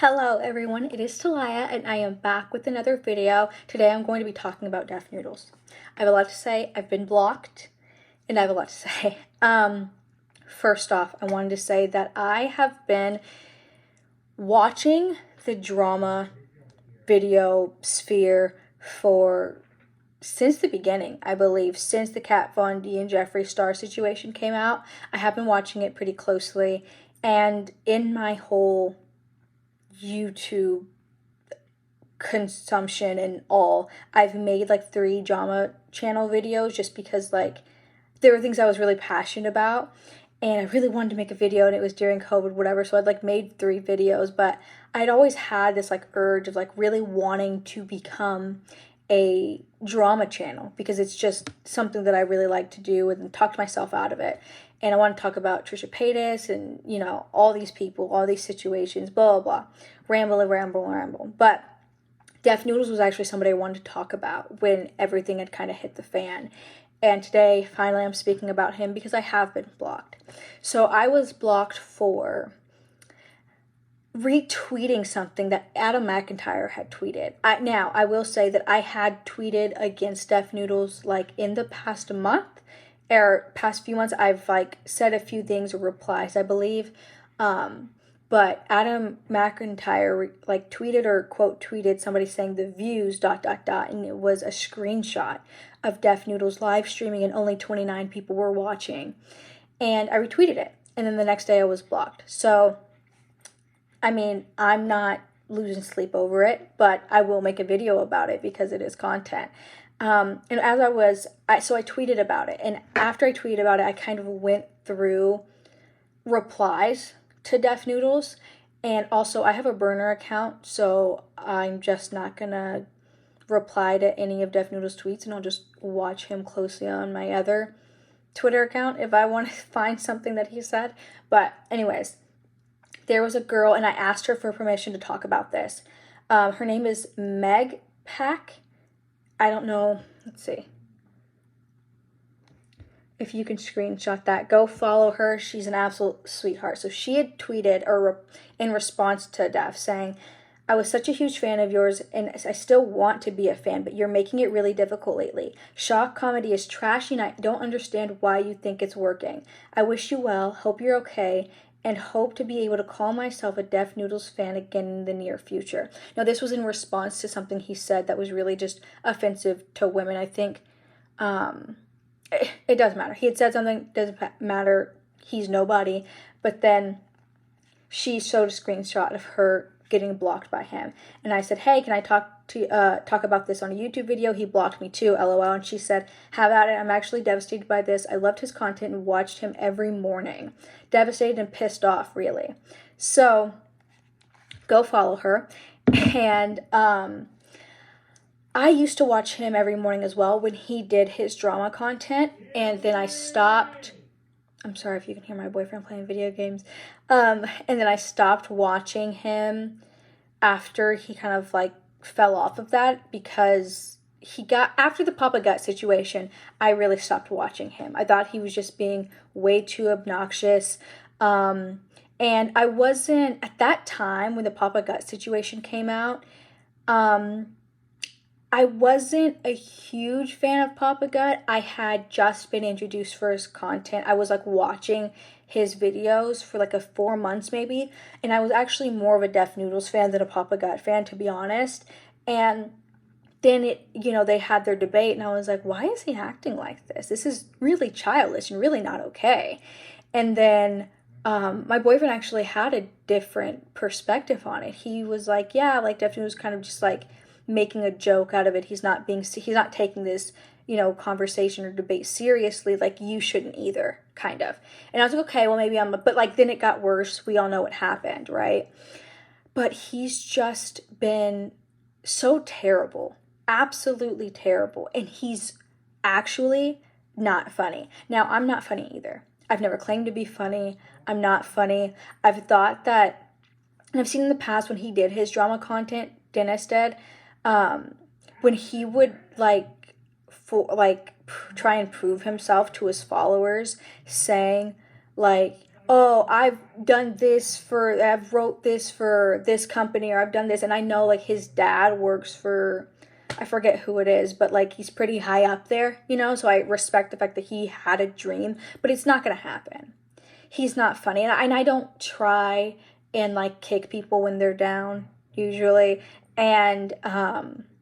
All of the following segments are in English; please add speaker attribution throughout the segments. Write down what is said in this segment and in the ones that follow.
Speaker 1: Hello everyone, it is Taliya and I am back with another video. Today I'm going to be talking about Deaf Noodles. I have a lot to say, I've been blocked, and I have a lot to say. First off, I wanted to say that I have been watching the drama video sphere since the beginning, I believe, since the Kat Von D and Jeffree Star situation came out. I have been watching it pretty closely, and in my whole YouTube consumption and all, I've made like 3 drama channel videos just because like there were things I was really passionate about and I really wanted to make a video, and it was during COVID, whatever, so I'd like made 3 videos, but I'd always had this like urge of like really wanting to become a drama channel because it's just something that I really like to do and talked myself out of it. And I want to talk about Trisha Paytas and, you know, all these people, all these situations, blah, blah, blah. Ramble. But Deaf Noodles was actually somebody I wanted to talk about when everything had kind of hit the fan. And today, finally, I'm speaking about him because I have been blocked. So I was blocked for retweeting something that Adam McIntyre had tweeted. Now, I will say that I had tweeted against Deaf Noodles like in the past month, or past few months. I've like said a few things or replies, I believe, but Adam McIntyre like tweeted or quote tweeted somebody saying the views ... and it was a screenshot of Deaf Noodles live streaming and only 29 people were watching, and I retweeted it, and then the next day I was blocked. So I mean, I'm not losing sleep over it, but I will make a video about it because it is content. And as I tweeted about it, and after I tweeted about it, I kind of went through replies to Deaf Noodles, and also I have a burner account, so I'm just not gonna reply to any of Deaf Noodles' tweets, and I'll just watch him closely on my other Twitter account if I want to find something that he said. But anyways, there was a girl, and I asked her for permission to talk about this. Her name is Meg Pack. I don't know. Let's see if you can screenshot that. Go follow her. She's an absolute sweetheart. So she had tweeted in response to Def saying, I was such a huge fan of yours, and I still want to be a fan, but you're making it really difficult lately. Shock comedy is trashy, and I don't understand why you think it's working. I wish you well, hope you're okay, and hope to be able to call myself a Deaf Noodles fan again in the near future. Now, this was in response to something he said that was really just offensive to women. I think it doesn't matter. He had said something, doesn't matter, he's nobody. But then she showed a screenshot of her getting blocked by him. And I said, hey, can I talk about this on a YouTube video? He blocked me too, LOL. And she said, have at it. I'm actually devastated by this. I loved his content and watched him every morning. Devastated and pissed off, really. So go follow her. And I used to watch him every morning as well when he did his drama content. And then I stopped. I'm sorry if you can hear my boyfriend playing video games. And then I stopped watching him after he kind of like fell off of that because after the Papa Gut situation, I really stopped watching him. I thought he was just being way too obnoxious. And I wasn't, at that time when the Papa Gut situation came out, I wasn't a huge fan of Papa Gut. I had just been introduced for his content. I was like watching his videos for like 4 months maybe, and I was actually more of a Deaf Noodles fan than a Papa Gut fan, to be honest. And then they had their debate, and I was like, why is he acting like this? This is really childish and really not okay. And then my boyfriend actually had a different perspective on it. He was like, yeah, like Deaf Noodles kind of just like making a joke out of it. He's not taking this, conversation or debate seriously. Like, you shouldn't either, kind of. And I was like, okay, well, maybe but like, then it got worse. We all know what happened, right? But he's just been so terrible, absolutely terrible. And he's actually not funny. Now, I'm not funny either. I've never claimed to be funny. I'm not funny. I've thought that, and I've seen in the past when he did his drama content, Dennis did, when he would try and prove himself to his followers, saying like, oh, I've wrote this for this company, or I've done this. And I know like his dad works for, I forget who it is, but like he's pretty high up there, you know? So I respect the fact that he had a dream, but it's not going to happen. He's not funny. And I don't try and like kick people when they're down, usually. And,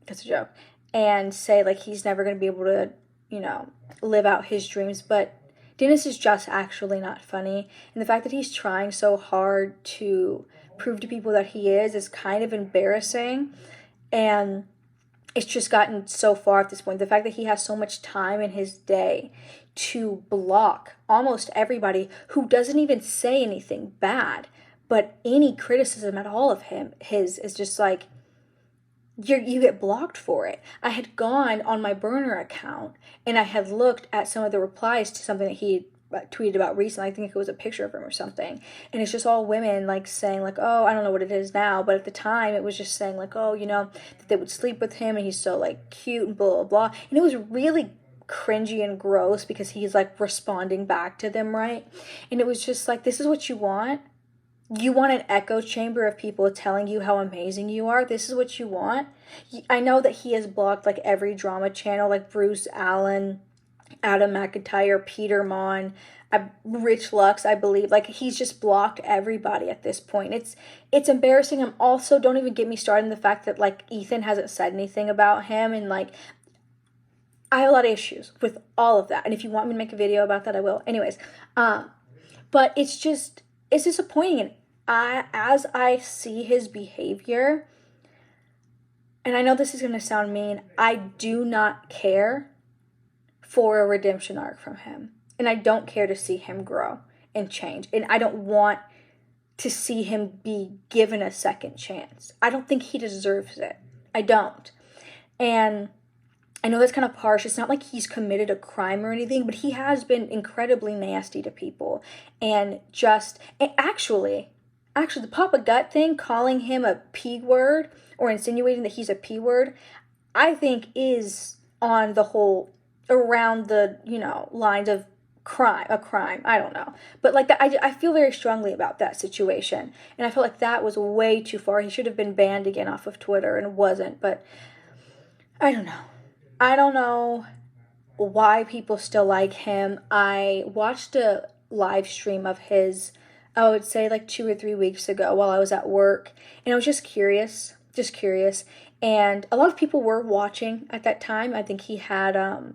Speaker 1: that's a joke. And say like he's never going to be able to, you know, live out his dreams. But Dennis is just actually not funny. And the fact that he's trying so hard to prove to people that he is kind of embarrassing. And it's just gotten so far at this point. The fact that he has so much time in his day to block almost everybody who doesn't even say anything bad, but any criticism at all of his is just like, you get blocked for it. I had gone on my burner account and I had looked at some of the replies to something that he tweeted about recently. I think it was a picture of him or something. And it's just all women like saying like, oh, I don't know what it is now. But at the time it was just saying like, oh, you know, that they would sleep with him and he's so like cute and blah, blah, blah. And it was really cringy and gross because he's like responding back to them, right? And it was just like, this is what you want? You want an echo chamber of people telling you how amazing you are? This is what you want? I know that he has blocked like every drama channel, like Bruce Allen, Adam McIntyre, Peter Mon, Rich Lux, I believe. Like he's just blocked everybody at this point. It's embarrassing. I'm also, don't even get me started in the fact that like Ethan hasn't said anything about him, and like I have a lot of issues with all of that. And if you want me to make a video about that, I will. Anyways, but it's disappointing. And as I see his behavior, and I know this is going to sound mean, I do not care for a redemption arc from him. And I don't care to see him grow and change. And I don't want to see him be given a second chance. I don't think he deserves it. I don't. And I know that's kind of harsh. It's not like he's committed a crime or anything, but he has been incredibly nasty to people. And actually, the Papa Gut thing, calling him a P word or insinuating that he's a P word, I think is on the whole around the, you know, lines of a crime. I don't know. But like I feel very strongly about that situation. And I feel like that was way too far. He should have been banned again off of Twitter and wasn't. But I don't know. I don't know why people still like him. I watched a live stream of his, I would say like 2 or 3 weeks ago while I was at work. And I was just curious. And a lot of people were watching at that time. I think he had a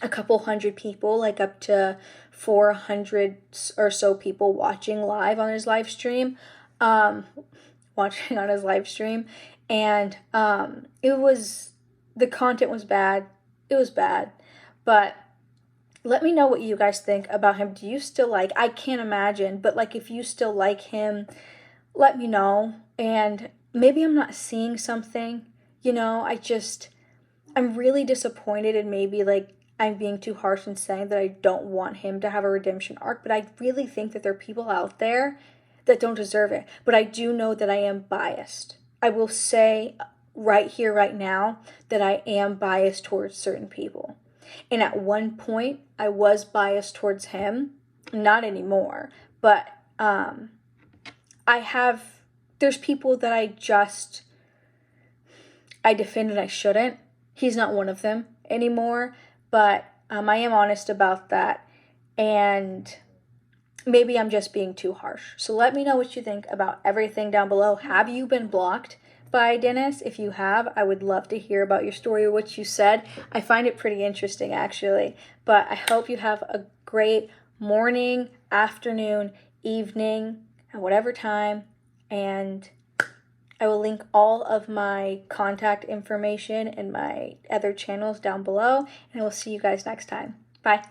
Speaker 1: couple hundred people, like up to 400 or so people watching live on his live stream. And the content was bad. It was bad. But let me know what you guys think about him. Do you still like, I can't imagine, but like if you still like him, let me know. And maybe I'm not seeing something, you know, I'm really disappointed, and maybe like I'm being too harsh in saying that I don't want him to have a redemption arc, but I really think that there are people out there that don't deserve it. But I do know that I am biased. I will say right here, right now, that I am biased towards certain people. And at one point, I was biased towards him. Not anymore. But there's people that I defend and I shouldn't. He's not one of them anymore. But I am honest about that. And maybe I'm just being too harsh. So let me know what you think about everything down below. Have you been blocked by Dennis? If you have, I would love to hear about your story or what you said. I find it pretty interesting, actually. But I hope you have a great morning, afternoon, evening, at whatever time. And I will link all of my contact information and my other channels down below. And I will see you guys next time. Bye.